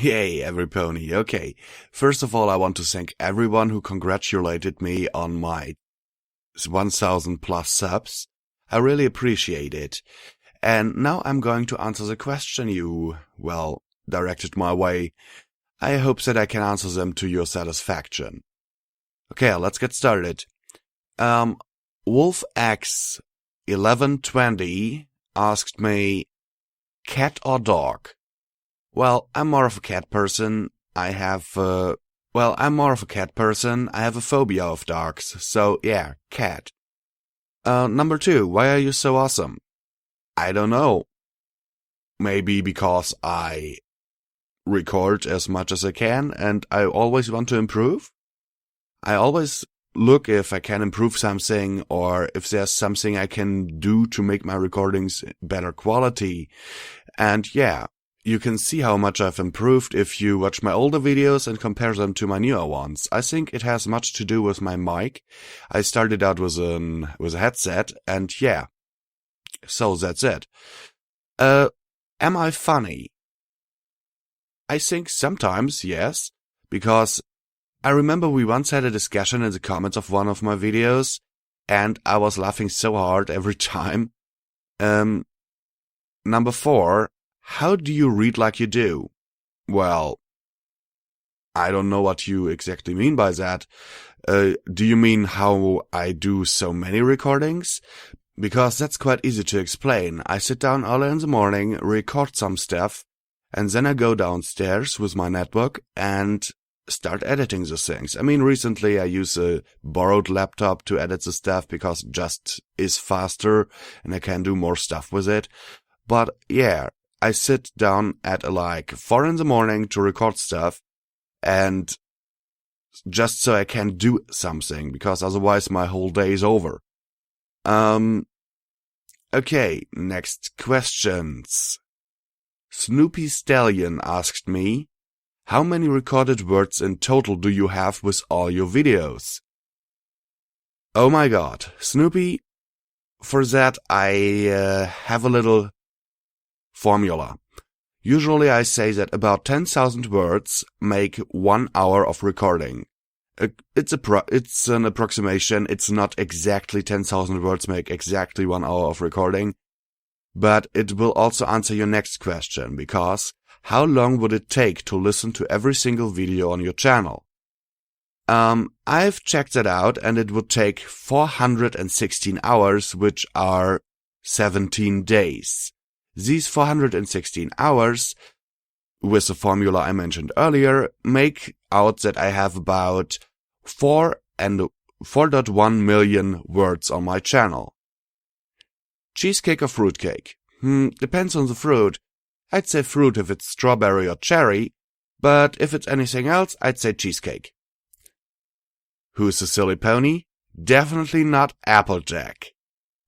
Yay, every pony. Okay. First of all, I want to thank everyone who congratulated me on my 1000 plus subs. I really appreciate it. And now I'm going to answer the question you, directed my way. I hope that I can answer them to your satisfaction. Okay, let's get started. WolfX1120 asked me, cat or dog? Well, I'm more of a cat person. I have a phobia of dogs. So yeah, cat. Number 2, why are you so awesome? I don't know. Maybe because I record as much as I can and I always want to improve. I always look if I can improve something or if there's something I can do to make my recordings better quality. And yeah, you can see how much I've improved if you watch my older videos and compare them to my newer ones. I think it has much to do with my mic. I started out with a headset and yeah, so that's it. Am I funny? I think sometimes, yes, because I remember we once had a discussion in the comments of one of my videos and I was laughing so hard every time. Number 4, how do you read like you do? Well, I don't know what you exactly mean by that. Do you mean how I do so many recordings? Because that's quite easy to explain. I sit down early in the morning, record some stuff, and then I go downstairs with my netbook and start editing the things. I mean, recently I use a borrowed laptop to edit the stuff because it just is faster and I can do more stuff with it. But yeah, I sit down at 4 in the morning to record stuff and just so I can do something because otherwise my whole day is over. Okay, next questions. Snoopy Stallion asked me, how many recorded words in total do you have with all your videos? Oh my god, Snoopy, for that I have a little formula. Usually I say that about 10,000 words make 1 hour of recording. It's an approximation. It's not exactly 10,000 words make exactly 1 hour of recording. But it will also answer your next question, because how long would it take to listen to every single video on your channel? I've checked that out and it would take 416 hours, which are 17 days. These 416 hours, with the formula I mentioned earlier, make out that I have about 4.1 million words on my channel. Cheesecake or fruitcake? Depends on the fruit. I'd say fruit if it's strawberry or cherry, but if it's anything else, I'd say cheesecake. Who's the silly pony? Definitely not Applejack.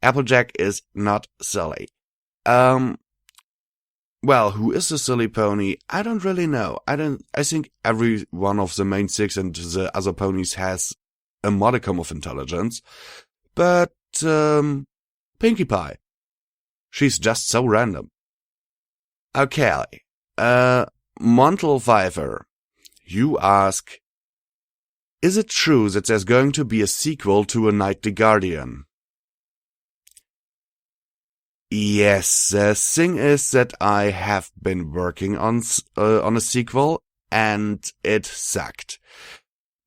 Applejack is not silly. Well, who is the silly pony? I don't really know. I think every one of the main 6 and the other ponies has a modicum of intelligence. But, Pinkie Pie. She's just so random. Okay. Montel Pfeiffer. You ask, is it true that there's going to be a sequel to A Night the Guardian? Yes, the thing is that I have been working on a sequel, and it sucked.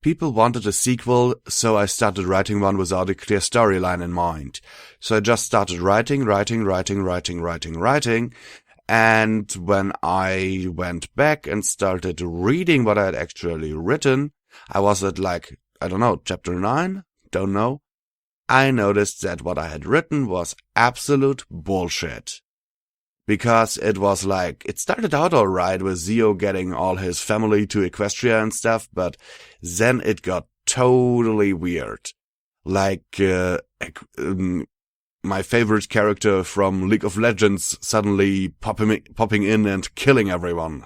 People wanted a sequel, so I started writing one without a clear storyline in mind. So I just started writing, and when I went back and started reading what I had actually written, I was at chapter 9? Don't know. I noticed that what I had written was absolute bullshit. Because it was it started out alright with Zio getting all his family to Equestria and stuff, but then it got totally weird. My favorite character from League of Legends suddenly popping in and killing everyone.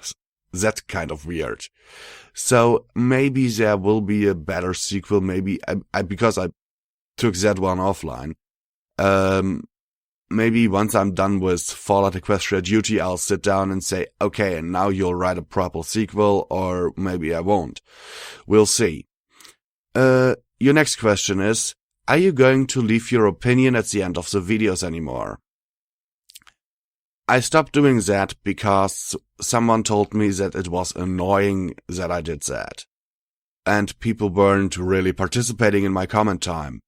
That kind of weird. So maybe there will be a better sequel, maybe, because I took that one offline. maybe once I'm done with Fallout Equestria Duty, I'll sit down and say, okay, and now you'll write a proper sequel, or maybe I won't. We'll see. Your next question is, are you going to leave your opinion at the end of the videos anymore? I stopped doing that because someone told me that it was annoying that I did that. And people weren't really participating in my comment time.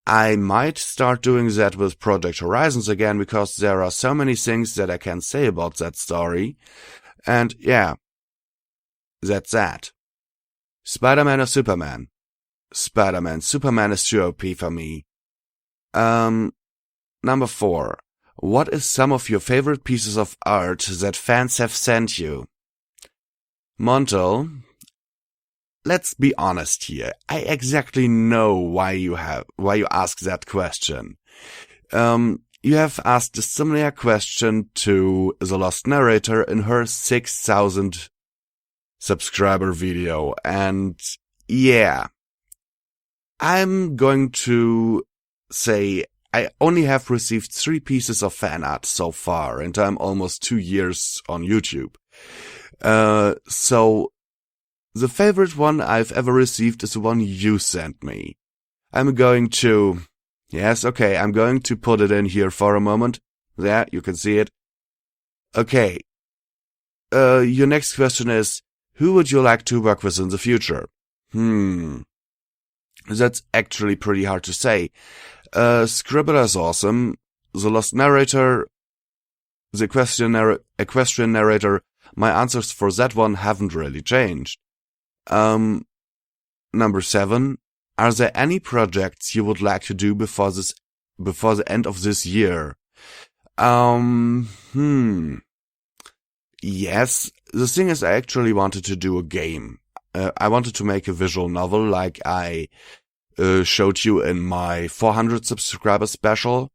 I might start doing that with Project Horizons again because there are so many things that I can say about that story. And yeah, that's that. Spider-Man or Superman? Spider-Man. Superman is too OP for me. Number 4. What is some of your favorite pieces of art that fans have sent you? Montel, let's be honest here. I exactly know why you ask that question. You have asked a similar question to The Lost Narrator in her 6,000 subscriber video, and yeah, I'm going to say I only have received 3 pieces of fan art so far, and I'm almost 2 years on YouTube. So the favorite one I've ever received is the one you sent me. I'm going to put it in here for a moment. There, you can see it. Okay. Your next question is, who would you like to work with in the future? That's actually pretty hard to say. Scribbler is awesome. The Lost Narrator, the Equestrian Narrator, my answers for that one haven't really changed. Number 7, are there any projects you would like to do before the end of this year? Yes, the thing is I actually wanted to do a game. I wanted to make a visual novel like I showed you in my 400 subscriber special,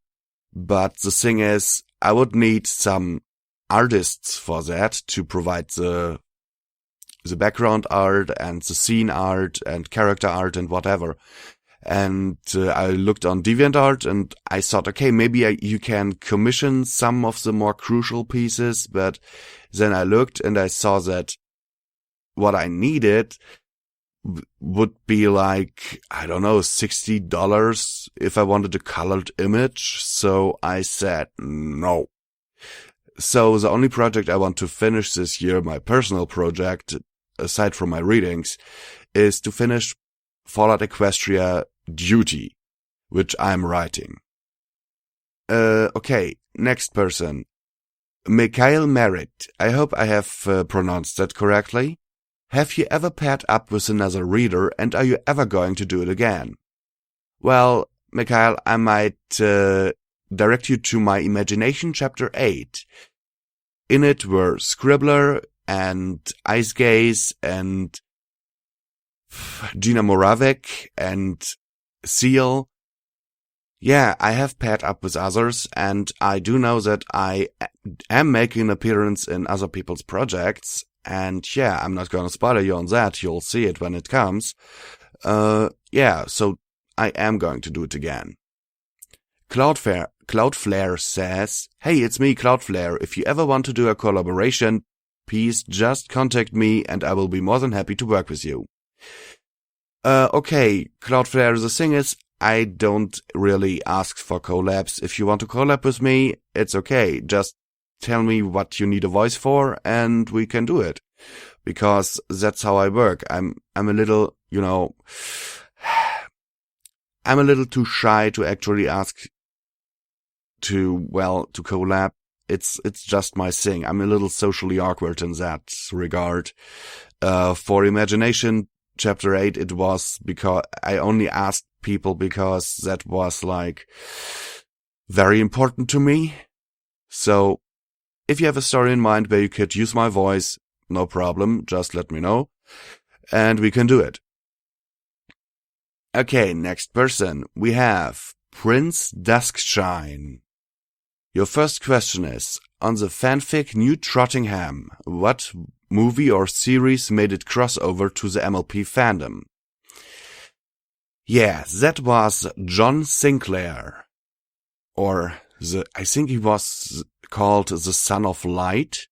but the thing is, I would need some artists for that to provide the background art and the scene art and character art and whatever. And I looked on DeviantArt and I thought, okay, maybe you can commission some of the more crucial pieces, but then I looked and I saw that what I needed would be like, I don't know, $60 if I wanted a colored image. So I said no. So the only project I want to finish this year, my personal project, aside from my readings, is to finish Fallout Equestria Duty, which I'm writing. Okay, next person. Mikhail Merritt. I hope I have pronounced that correctly. Have you ever paired up with another reader, and are you ever going to do it again? Well, Mikhail, I might direct you to my Imagination Chapter 8. In it were Scribbler and Ice Gaze and Gina Moravec and Seal. Yeah, I have paired up with others, and I do know that I am making an appearance in other people's projects. And yeah, I'm not gonna spoil you on that. You'll see it when it comes. Yeah, so I am going to do it again. Cloudflare says, hey, it's me, Cloudflare. If you ever want to do a collaboration, please just contact me and I will be more than happy to work with you. Okay, Cloudflare, the thing is, I don't really ask for collabs. If you want to collab with me, it's okay. Just tell me what you need a voice for and we can do it. Because that's how I work. I'm a little, I'm a little too shy to actually ask to collab. It's just my thing. I'm a little socially awkward in that regard. For Imagination Chapter 8, it was because I only asked people because that was like very important to me. So if you have a story in mind where you could use my voice, no problem, just let me know, and we can do it. Okay, next person. We have Prince Duskshine. Your first question is, on the fanfic New Trottingham, what movie or series made it cross over to the MLP fandom? Yeah, that was John Sinclair. Or I think he was called the Son of Light.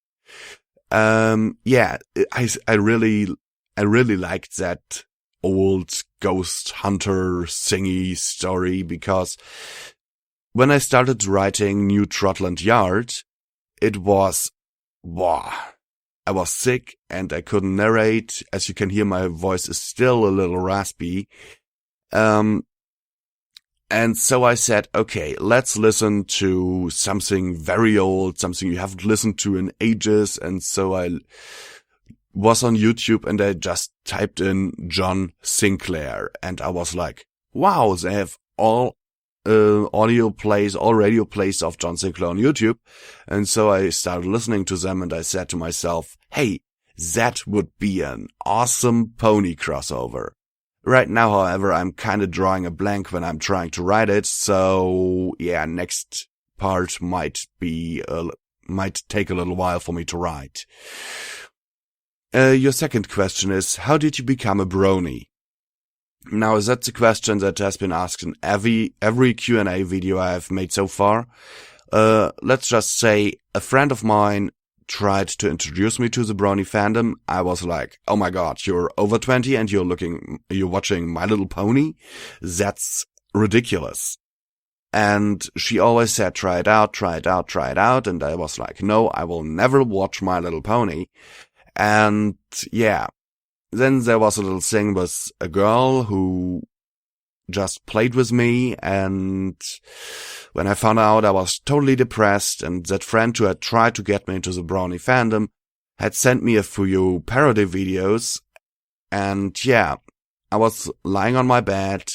Yeah, I really liked that old ghost hunter thingy story, because when I started writing New Trotland Yard, it was, wow, I was sick and I couldn't narrate. As you can hear, my voice is still a little raspy. And so I said, okay, let's listen to something very old, something you haven't listened to in ages. And so I was on YouTube and I just typed in John Sinclair, and I was like, wow, they have all radio plays of John Sinclair on YouTube. And so I started listening to them and I said to myself, hey, that would be an awesome pony crossover. Right now, however, I'm kind of drawing a blank when I'm trying to write it. So yeah, next part might take a little while for me to write. Your second question is, how did you become a brony? Now, that's a question that has been asked in every Q&A video I've made so far. Let's just say a friend of mine tried to introduce me to the brony fandom. I was like, oh my god, you're over 20 and you're watching My Little Pony? That's ridiculous. And she always said, try it out. And I was like, no, I will never watch My Little Pony. And yeah, then there was a little thing with a girl who just played with me, and when I found out, I was totally depressed, and that friend who had tried to get me into the brony fandom had sent me a few parody videos, and yeah, I was lying on my bed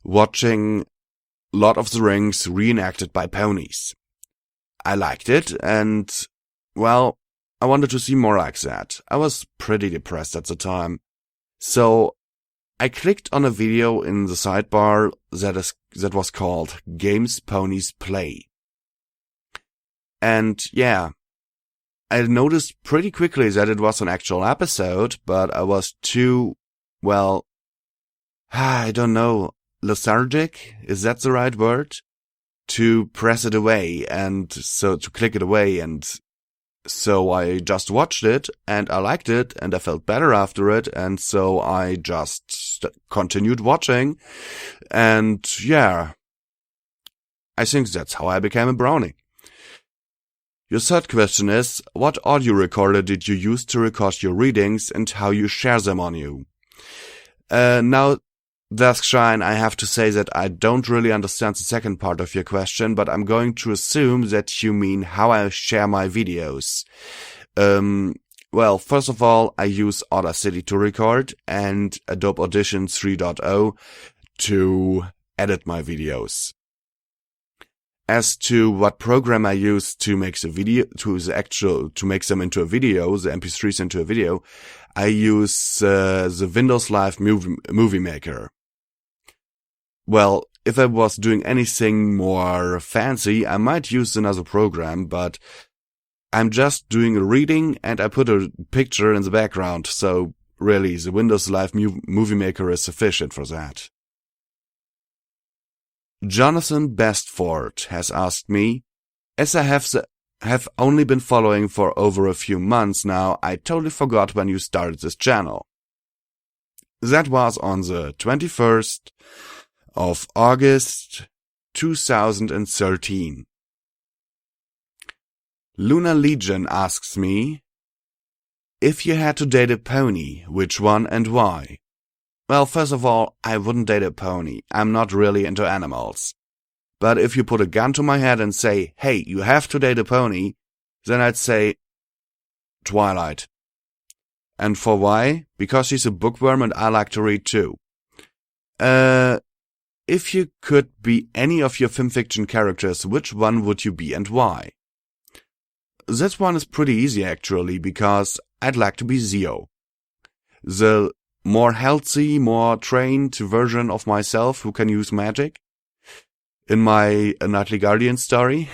watching Lord of the Rings reenacted by ponies. I liked it, and well, I wanted to see more like that. I was pretty depressed at the time. So I clicked on a video in the sidebar that was called Games Ponies Play. And yeah, I noticed pretty quickly that it was an actual episode, but I was too, well, I don't know, lethargic? Is that the right word? To press it away, and so to click it away, and so I just watched it, and I liked it, and I felt better after it, and so I just continued watching, and yeah, I think that's how I became a brony. Your third question is, what audio recorder did you use to record your readings, and how you share them on you? Now, Duskshine, I have to say that I don't really understand the second part of your question, but I'm going to assume that you mean how I share my videos. Well, first of all, I use Audacity to record and Adobe Audition 3.0 to edit my videos. As to what program I use to make the video, to make them into a video, the MP3s into a video, I use the Windows Live Movie Maker. Well, if I was doing anything more fancy, I might use another program, but I'm just doing a reading and I put a picture in the background, so really the Windows Live Movie Maker is sufficient for that. Jonathan Bestford has asked me, as I have only been following for over a few months now, I totally forgot when you started this channel. That was on the 21st of August 2013. Lunar Legion asks me, if you had to date a pony, which one and why? Well, first of all, I wouldn't date a pony. I'm not really into animals. But if you put a gun to my head and say, hey, you have to date a pony, then I'd say Twilight. And for why? Because she's a bookworm and I like to read too. If you could be any of your fanfiction characters, which one would you be and why? This one is pretty easy actually, because I'd like to be Zio. The more healthy, more trained version of myself who can use magic. In my A Nightly Guardian story.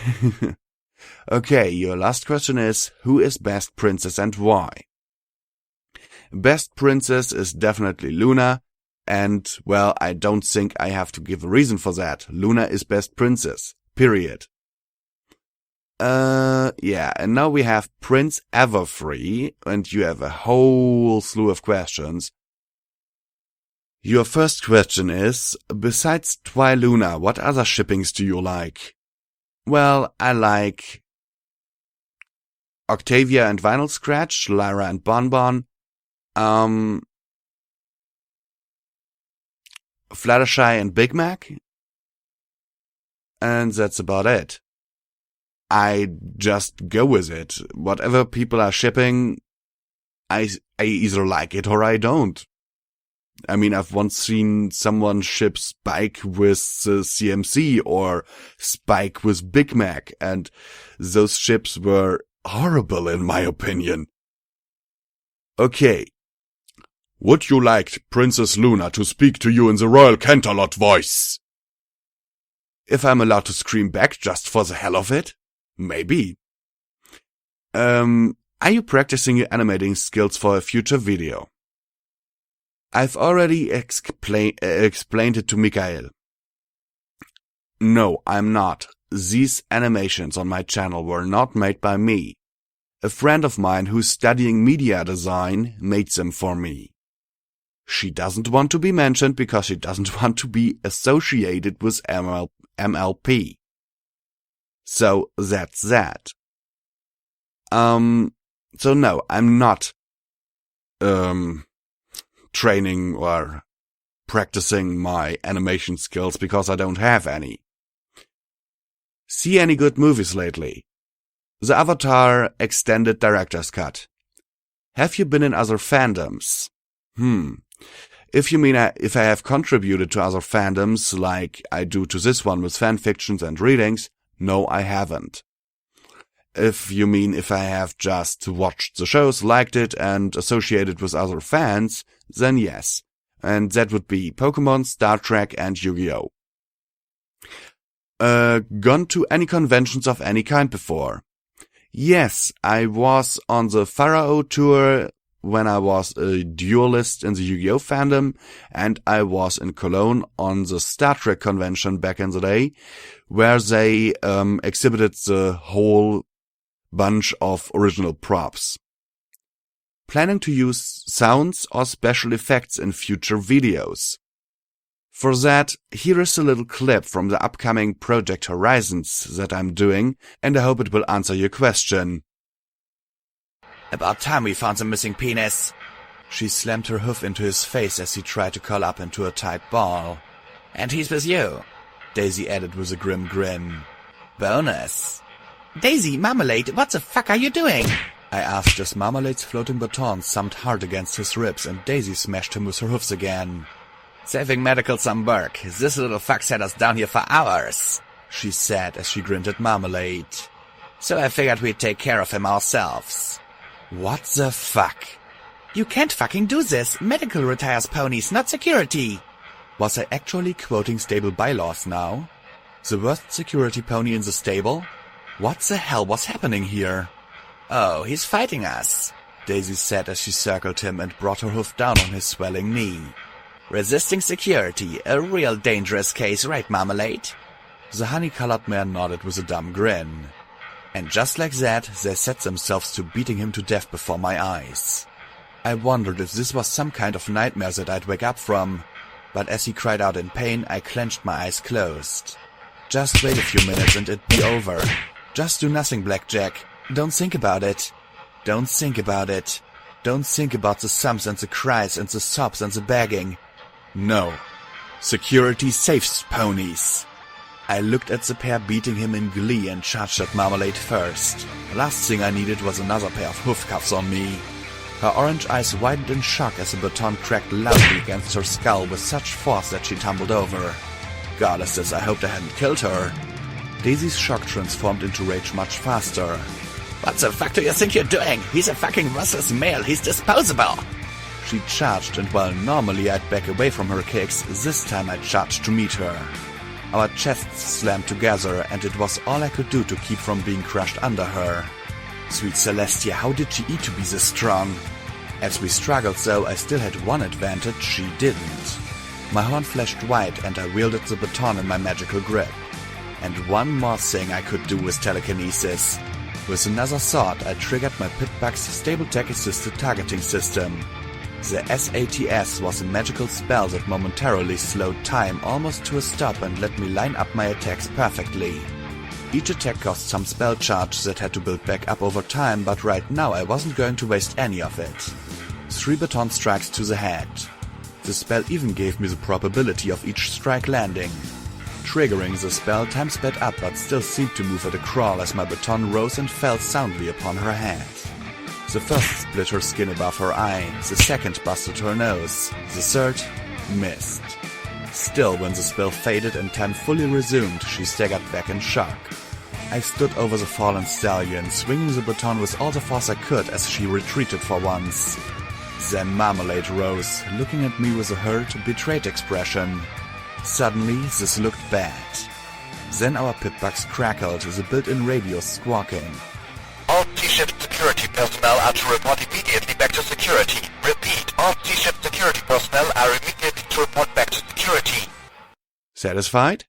Okay, your last question is, who is best princess and why? Best princess is definitely Luna, and, well, I don't think I have to give a reason for that. Luna is best princess. Period. Yeah, and now we have Prince Everfree, and you have a whole slew of questions. Your first question is, besides Twiluna, what other shippings do you like? Well, I like Octavia and Vinyl Scratch, Lyra and Bonbon, Fluttershy and Big Mac, and that's about it. I just go with it. Whatever people are shipping, I either like it or I don't. I mean, I've once seen someone ship Spike with CMC or Spike with Big Mac, and those ships were horrible in my opinion. Okay. Would you like Princess Luna to speak to you in the Royal Canterlot voice? If I'm allowed to scream back just for the hell of it? Maybe. Are you practicing your animating skills for a future video? I've already explained it to Mikael. No, I'm not. These animations on my channel were not made by me. A friend of mine who's studying media design made them for me. She doesn't want to be mentioned because she doesn't want to be associated with MLP. So that's that. So no, I'm not, training or practicing my animation skills because I don't have any. See any good movies lately? The Avatar Extended Director's Cut. Have you been in other fandoms? If you mean if I have contributed to other fandoms like I do to this one with fanfictions and readings, no, I haven't. If you mean if I have just watched the shows, liked it, and associated with other fans, then yes. And that would be Pokemon, Star Trek, and Yu-Gi-Oh! Gone to any conventions of any kind before? Yes, I was on the Pharaoh tour when I was a duelist in the Yu-Gi-Oh! Fandom, and I was in Cologne on the Star Trek convention back in the day, where they exhibited the whole bunch of original props. Planning to use sounds or special effects in future videos. For that, here is a little clip from the upcoming Project Horizons that I'm doing, and I hope it will answer your question. About time we found the missing penis. She slammed her hoof into his face as he tried to curl up into a tight ball. And he's with you, Daisy added with a grim grin. Bonus. Daisy, Marmalade, what the fuck are you doing? I asked as Marmalade's floating baton thumped hard against his ribs and Daisy smashed him with her hoofs again. Saving medical some work. This little fuck's had us down here for hours, she said as she grinned at Marmalade. So I figured we'd take care of him ourselves. What the fuck? You can't fucking do this. Medical retires ponies, not security. Was I actually quoting stable bylaws now? The worst security pony in the stable? What the hell was happening here? Oh, he's fighting us, Daisy said as she circled him and brought her hoof down on his swelling knee. Resisting security, a real dangerous case, right, Marmalade? The honey-colored man nodded with a dumb grin. And just like that, they set themselves to beating him to death before my eyes. I wondered if this was some kind of nightmare that I'd wake up from, but as he cried out in pain, I clenched my eyes closed. Just wait a few minutes and it'd be over. Just do nothing, Blackjack. Don't think about it. Don't think about it. Don't think about the sums and the cries and the sobs and the begging. No. Security saves ponies. I looked at the pair beating him in glee and charged at Marmalade first. The last thing I needed was another pair of hoof cuffs on me. Her orange eyes widened in shock as the baton cracked loudly against her skull with such force that she tumbled over. Goddesses, I hoped I hadn't killed her. Daisy's shock transformed into rage much faster. What the fuck do you think you're doing? He's a fucking ruthless male, he's disposable! She charged, and while normally I'd back away from her kicks, this time I charged to meet her. Our chests slammed together, and it was all I could do to keep from being crushed under her. Sweet Celestia, how did she eat to be this strong? As we struggled though, I still had one advantage, she didn't. My horn flashed white, and I wielded the baton in my magical grip. And one more thing I could do with telekinesis. With another thought, I triggered my Pitbug's Stable Tech Assisted Targeting System. The SATS was a magical spell that momentarily slowed time almost to a stop and let me line up my attacks perfectly. Each attack cost some spell charge that had to build back up over time, but right now I wasn't going to waste any of it. 3 baton strikes to the head. The spell even gave me the probability of each strike landing. Triggering the spell, time sped up but still seemed to move at a crawl as my baton rose and fell soundly upon her head. The first split her skin above her eye, the second busted her nose, the third missed. Still, when the spell faded and time fully resumed, she staggered back in shock. I stood over the fallen stallion, swinging the baton with all the force I could as she retreated for once. Then Marmalade rose, looking at me with a hurt, betrayed expression. Suddenly, this looked bad. Then our pitbugs crackled, the built-in radio squawking. All T-ship security personnel are to report immediately back to security. Repeat, all T-ship security personnel are immediately to report back to security. Satisfied?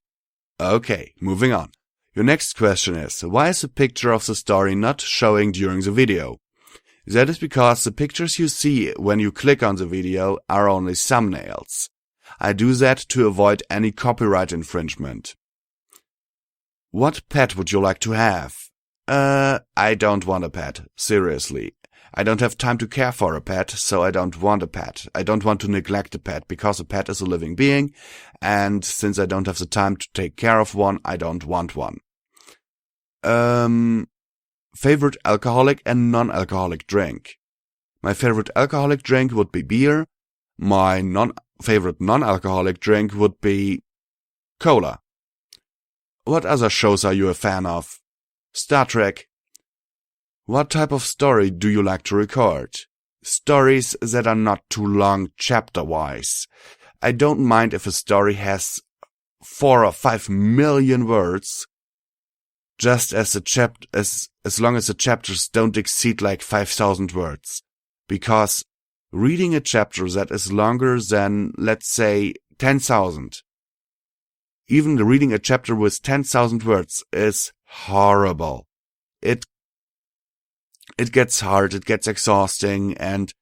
Okay, moving on. Your next question is, why is the picture of the story not showing during the video? That is because the pictures you see when you click on the video are only thumbnails. I do that to avoid any copyright infringement. What pet would you like to have? I don't want a pet, seriously. I don't have time to care for a pet, so I don't want a pet. I don't want to neglect a pet, because a pet is a living being, and since I don't have the time to take care of one, I don't want one. Favorite alcoholic and non-alcoholic drink? My favorite alcoholic drink would be beer. My favorite non-alcoholic drink would be cola. What other shows are you a fan of? Star Trek. What type of story do you like to record? Stories that are not too long chapter-wise. I don't mind if a story has 4 or 5 million words, just as long as the chapters don't exceed like 5,000 words. Because reading a chapter that is longer than, let's say, 10,000, even reading a chapter with 10,000 words is horrible. It gets hard, it gets exhausting, and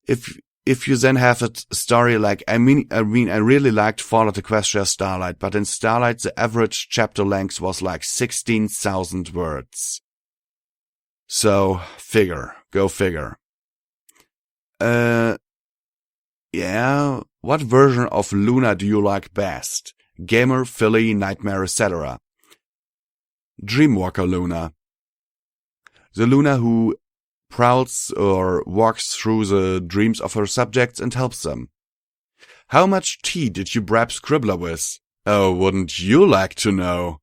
if you then have a story like, I really liked Fallout Equestria Starlight, but in Starlight the average chapter length was like 16,000 words. So, go figure. Yeah, what version of Luna do you like best? Gamer, Philly, Nightmare, etc. Dreamwalker Luna. The Luna who prowls or walks through the dreams of her subjects and helps them. How much tea did you bribe Scribbler with? Oh, wouldn't you like to know?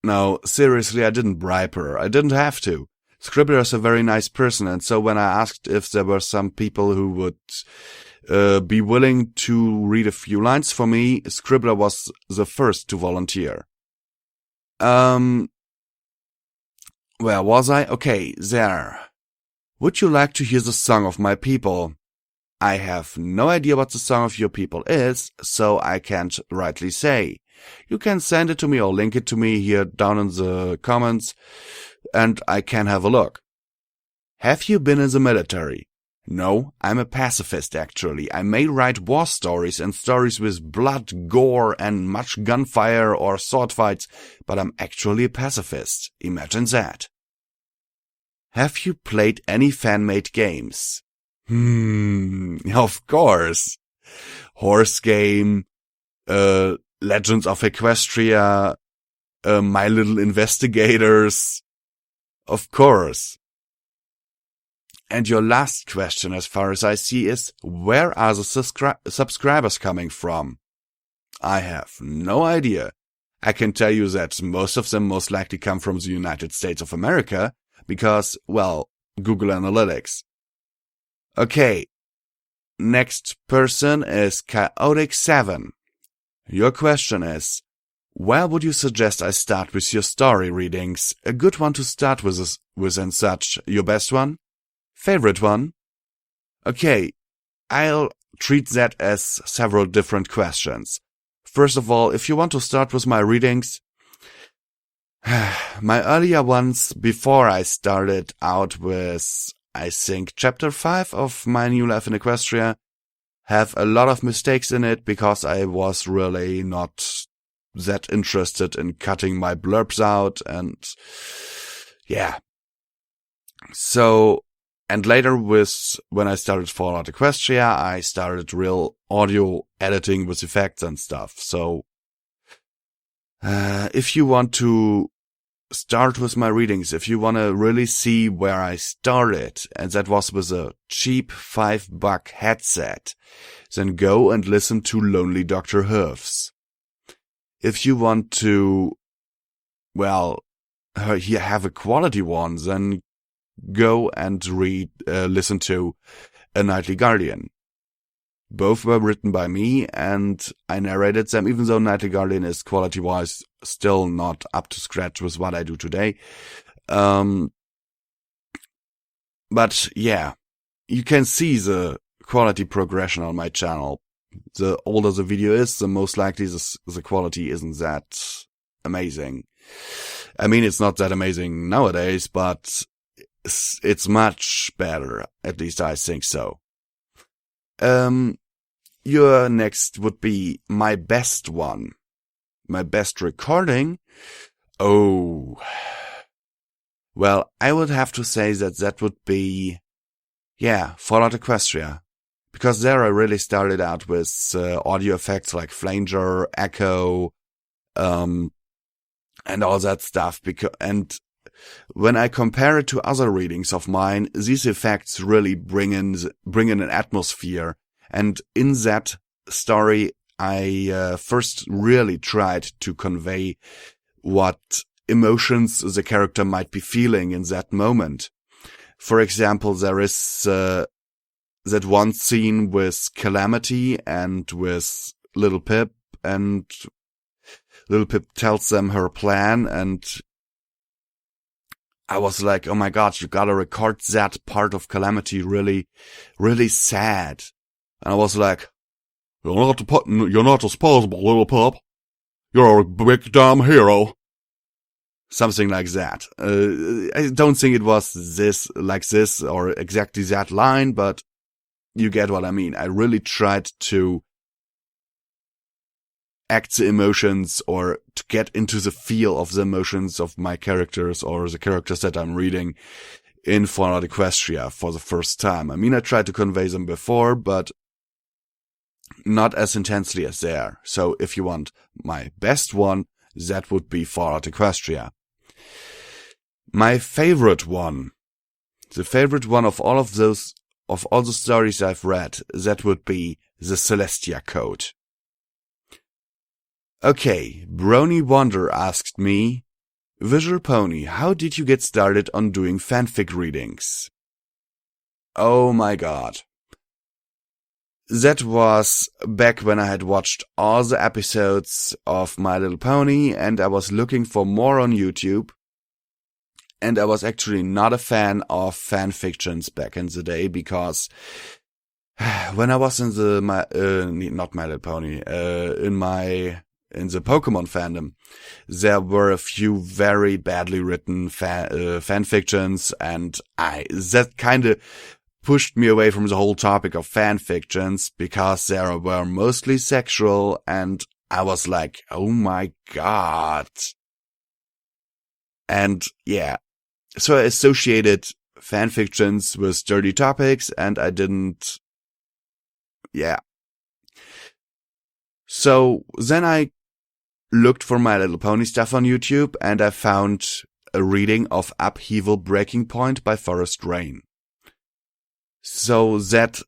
No, seriously, I didn't bribe her. I didn't have to. Scribbler is a very nice person, and so when I asked if there were some people who would be willing to read a few lines for me, Scribbler was the first to volunteer. Where was I? Okay, there. Would you like to hear the song of my people? I have no idea what the song of your people is, so I can't rightly say. You can send it to me or link it to me here down in the comments, and I can have a look. Have you been in the military? No, I'm a pacifist actually. I may write war stories and stories with blood, gore, and much gunfire or sword fights, but I'm actually a pacifist. Imagine that. Have you played any fan-made games? Of course. Horse Game, Legends of Equestria, My Little Investigators. Of course. And your last question, as far as I see, is where are the subscribers coming from? I have no idea. I can tell you that most of them most likely come from the United States of America because, well, Google Analytics. Okay. Next person is Chaotic7. Your question is, where would you suggest I start with your story readings? A good one to start with and such. Your best one? Favorite one? Okay, I'll treat that as several different questions. First of all, if you want to start with my readings, My earlier ones, before I started out with, I think, Chapter 5 of My New Life in Equestria, have a lot of mistakes in it because I was really not that interested in cutting my blurbs out, and yeah. So, and later when I started Fallout Equestria, I started real audio editing with effects and stuff. So, if you want to start with my readings, if you want to really see where I started, and that was with a cheap $5 headset, then go and listen to Lonely Dr. Hoofs. If you want to, well, have a quality one, then go and listen to A Nightly Guardian. Both were written by me, and I narrated them, even though Nightly Guardian is quality-wise still not up to scratch with what I do today. But yeah, you can see the quality progression on my channel. The older the video is, the most likely the quality isn't that amazing. I mean, it's not that amazing nowadays, but it's much better. At least I think so. Your next would be my best one. My best recording? Oh. Well, I would have to say that would be, Fallout Equestria. Because there I really started out with audio effects like flanger, echo, and all that stuff. And when I compare it to other readings of mine, these effects really bring in an atmosphere. And in that story, I first really tried to convey what emotions the character might be feeling in that moment. For example, there is that one scene with Calamity and with Little Pip, and Little Pip tells them her plan, and I was like, oh my god, you gotta record that part of Calamity really, really sad. And I was like, you're not disposable, Little Pip. You're a big damn hero. Something like that. I don't think it was like this, or exactly that line, but you get what I mean. I really tried to act the emotions, or to get into the feel of the emotions of my characters, or the characters that I'm reading in Fallout Equestria for the first time. I mean, I tried to convey them before, but not as intensely as there. So if you want my best one, that would be Fallout Equestria. My favorite one, the favorite one of all the stories I've read, that would be the Celestia Code. Okay, Brony Wonder asked me, Visual Pony, how did you get started on doing fanfic readings? Oh my god. That was back when I had watched all the episodes of My Little Pony, and I was looking for more on YouTube. And I was actually not a fan of fanfictions back in the day, because when I was in not My Little Pony, in the Pokemon fandom, there were a few very badly written fanfictions, and that kind of pushed me away from the whole topic of fanfictions, because they were mostly sexual, and I was like, oh my god. And yeah, so I associated fanfictions with dirty topics, and I didn't, So then I looked for My Little Pony stuff on YouTube, and I found a reading of Upheaval Breaking Point by Forest Rain. So that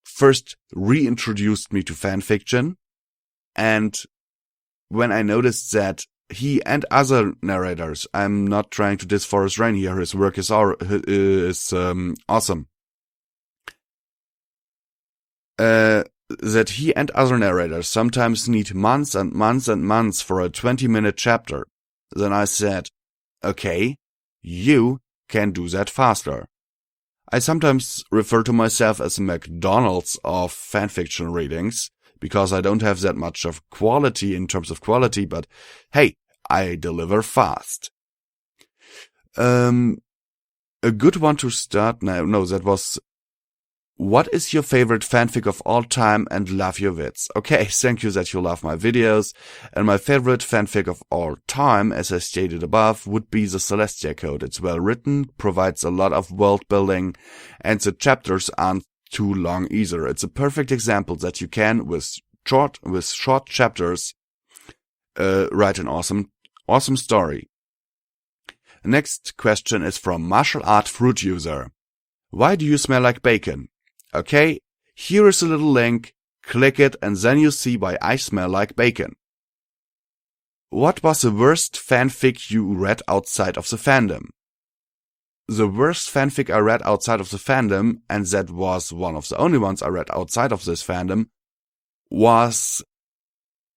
first reintroduced me to fanfiction, and when I noticed that he and other narrators, I'm not trying to diss Forest Rain here, his work is awesome. That he and other narrators sometimes need months and months and months for a 20-minute chapter. Then I said, okay, you can do that faster. I sometimes refer to myself as a McDonald's of fanfiction readings, because I don't have that much of quality in terms of quality, but hey, I deliver fast. A good one to start now. No, that was, what is your favorite fanfic of all time and love your wits? Okay, thank you that you love my videos. And my favorite fanfic of all time, as I stated above, would be the Celestia Code. It's well written, provides a lot of world building, and the chapters aren't too long either. It's a perfect example that you can, with short chapters, write an awesome story. Next question is from Martial Art Fruit User. Why do you smell like bacon? Okay, here is a little link. Click it and then you see why I smell like bacon. What was the worst fanfic you read outside of the fandom? The worst fanfic I read outside of the fandom, and that was one of the only ones I read outside of this fandom, was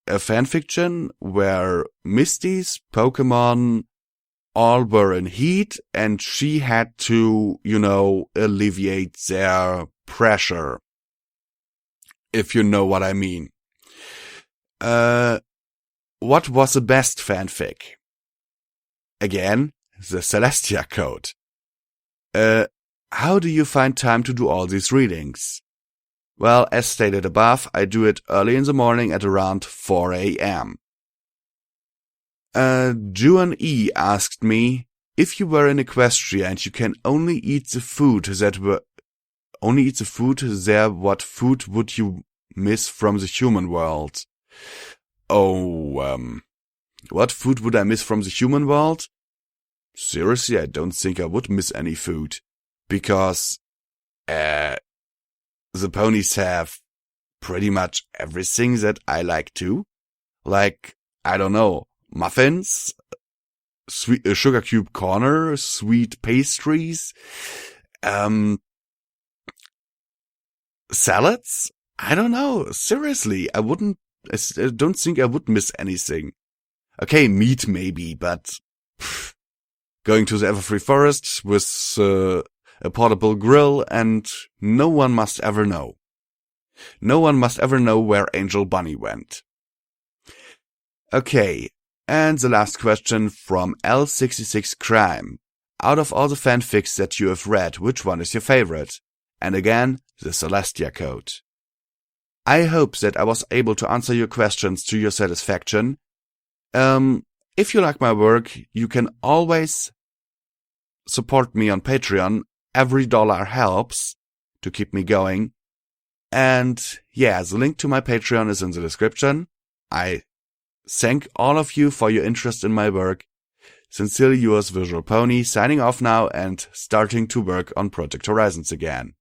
a fanfiction where Misty's Pokemon all were in heat and she had to, alleviate their pressure. If you know what I mean. What was the best fanfic? Again, the Celestia Code. How do you find time to do all these readings? Well, as stated above, I do it early in the morning at around 4 a.m. Juan E asked me, if you were in Equestria and you can only eat the food there, what food would you miss from the human world? What food would I miss from the human world? Seriously, I don't think I would miss any food. Because, the ponies have pretty much everything that I like too. Like, I don't know, muffins, sweet sugar cube corner, sweet pastries, salads? I don't know. Seriously, I don't think I would miss anything. Okay, meat maybe, but going to the Everfree Forest with a portable grill, and no one must ever know. No one must ever know where Angel Bunny went. Okay, and the last question from L66 Crime. Out of all the fanfics that you have read, which one is your favorite? And again, the Celestia Code. I hope that I was able to answer your questions to your satisfaction. If you like my work, you can always support me on Patreon. Every dollar helps to keep me going. And yeah, the link to my Patreon is in the description. I thank all of you for your interest in my work. Sincerely yours, Visual Pony, signing off now and starting to work on Project Horizons again.